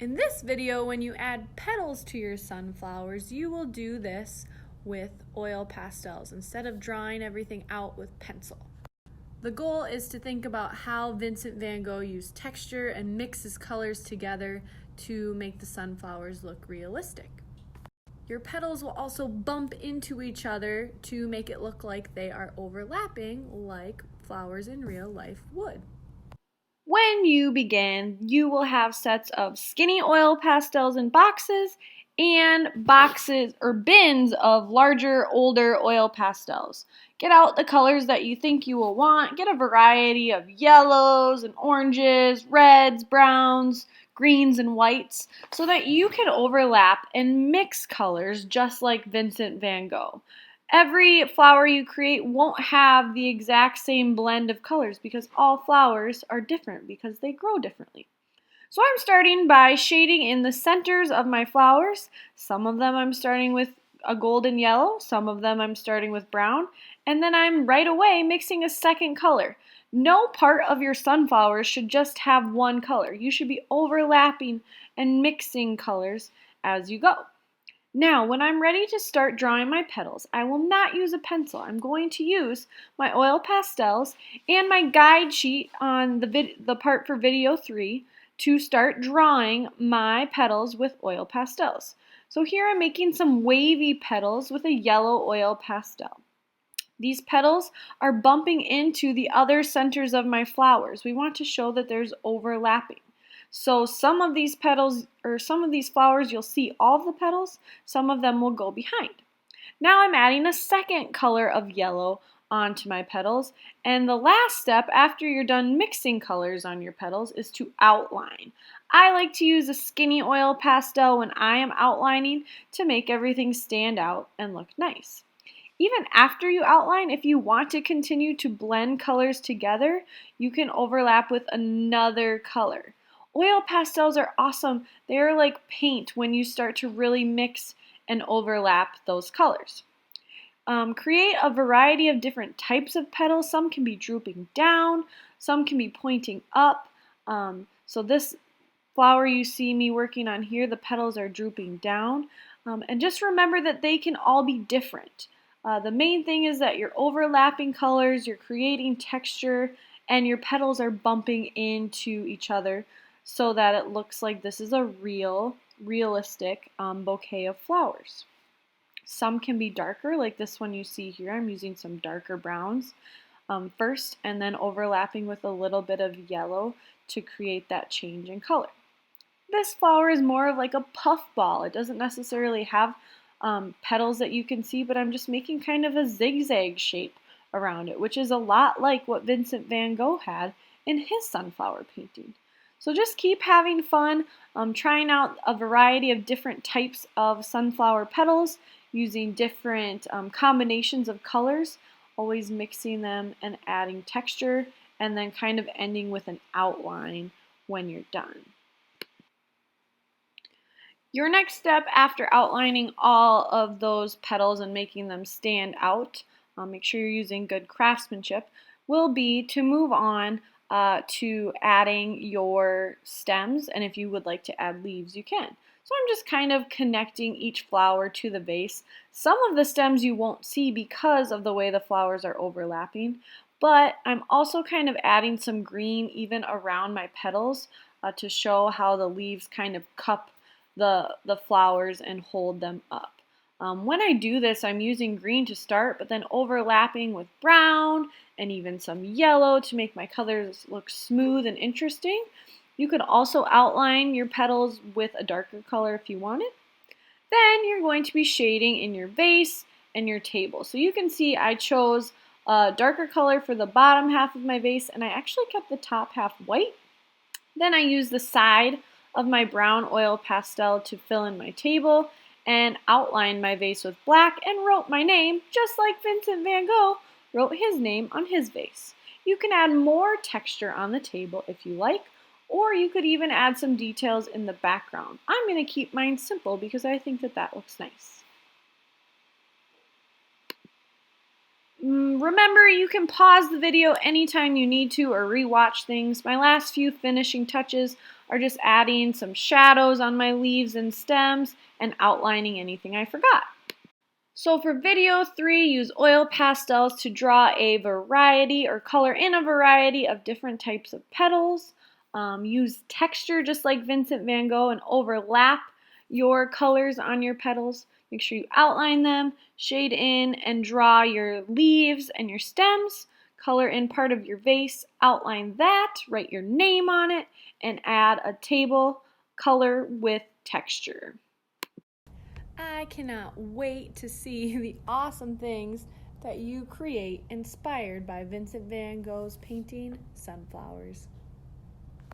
In this video, when you add petals to your sunflowers, you will do this with oil pastels instead of drawing everything out with pencil. The goal is to think about how Vincent van Gogh used texture and mixes colors together to make the sunflowers look realistic. Your petals will also bump into each other to make it look like they are overlapping like flowers in real life would. When you begin, you will have sets of skinny oil pastels in boxes and boxes or bins of larger, older oil pastels. Get out the colors that you think you will want. Get a variety of yellows and oranges, reds, browns, greens, and whites so that you can overlap and mix colors just like Vincent van Gogh. Every flower you create won't have the exact same blend of colors because all flowers are different because they grow differently. So I'm starting by shading in the centers of my flowers. Some of them I'm starting with a golden yellow, some of them I'm starting with brown, and then I'm right away mixing a second color. No part of your sunflowers should just have one color. You should be overlapping and mixing colors as you go. Now, when I'm ready to start drawing my petals, I will not use a pencil. I'm going to use my oil pastels and my guide sheet on the part for video 3 to start drawing my petals with oil pastels. So here I'm making some wavy petals with a yellow oil pastel. These petals are bumping into the other centers of my flowers. We want to show that there's overlapping. So some of these petals or some of these flowers you'll see all of the petals, some of them will go behind. Now I'm adding a second color of yellow onto my petals, and the last step after you're done mixing colors on your petals is to outline. I like to use a skinny oil pastel when I am outlining to make everything stand out and look nice. Even after you outline, if you want to continue to blend colors together, you can overlap with another color. Oil pastels are awesome. They're like paint when you start to really mix and overlap those colors. Create a variety of different types of petals. Some can be drooping down, some can be pointing up. So this flower you see me working on here, the petals are drooping down. And just remember that they can all be different. The main thing is that you're overlapping colors, you're creating texture, and your petals are bumping into each other so that it looks like this is a realistic bouquet of flowers. Some can be darker, like this one you see here. I'm using some darker browns first and then overlapping with a little bit of yellow to create that change in color. This flower is more of like a puff ball. It doesn't necessarily have petals that you can see, but I'm just making kind of a zigzag shape around it, which is a lot like what Vincent van Gogh had in his sunflower painting. So just keep having fun, trying out a variety of different types of sunflower petals, using different combinations of colors, always mixing them and adding texture, and then kind of ending with an outline when you're done. Your next step after outlining all of those petals and making them stand out, make sure you're using good craftsmanship, will be to move on to adding your stems, and if you would like to add leaves, you can. So I'm just kind of connecting each flower to the vase. Some of the stems you won't see because of the way the flowers are overlapping, but I'm also kind of adding some green even around my petals to show how the leaves kind of cup the flowers and hold them up. When I do this, I'm using green to start, but then overlapping with brown and even some yellow to make my colors look smooth and interesting. You could also outline your petals with a darker color if you wanted. Then you're going to be shading in your vase and your table. So you can see I chose a darker color for the bottom half of my vase, and I actually kept the top half white. Then I used the side of my brown oil pastel to fill in my table and outlined my vase with black and wrote my name just like Vincent van Gogh wrote his name on his vase. You can add more texture on the table if you like, or you could even add some details in the background. I'm going to keep mine simple because I think that looks nice. Remember, you can pause the video anytime you need to or rewatch things. My last few finishing touches are just adding some shadows on my leaves and stems and outlining anything I forgot. So for video 3, use oil pastels to draw a variety or color in a variety of different types of petals. Use texture just like Vincent van Gogh and overlap your colors on your petals. Make sure you outline them, shade in, and draw your leaves and your stems. Color in part of your vase, outline that, write your name on it, and add a table color with texture. I cannot wait to see the awesome things that you create inspired by Vincent van Gogh's painting Sunflowers.